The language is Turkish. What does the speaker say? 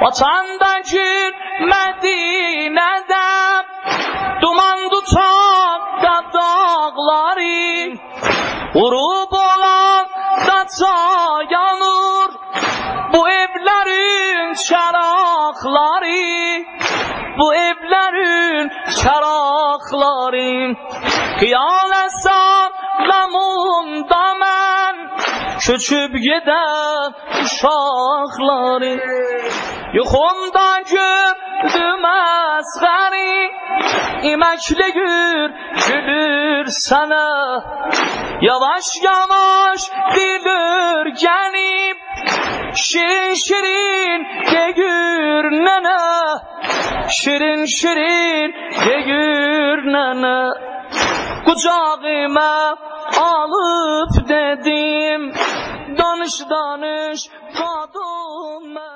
Vatanda Medine'de duman tutan da dağları, vurup olan da yanır bu evlerin çarakları, bu evlerin çarakları. Kıyamet sallamında mən köçüb gedən uşaqları, yuxumda gördüm əsğəri, iməkli gülür sənə, yavaş yavaş dilir gəlib, şirin şirin deyir nənə, şirin şirin deyir nənə. Kucağıma alıp dedim, danış danış kadın.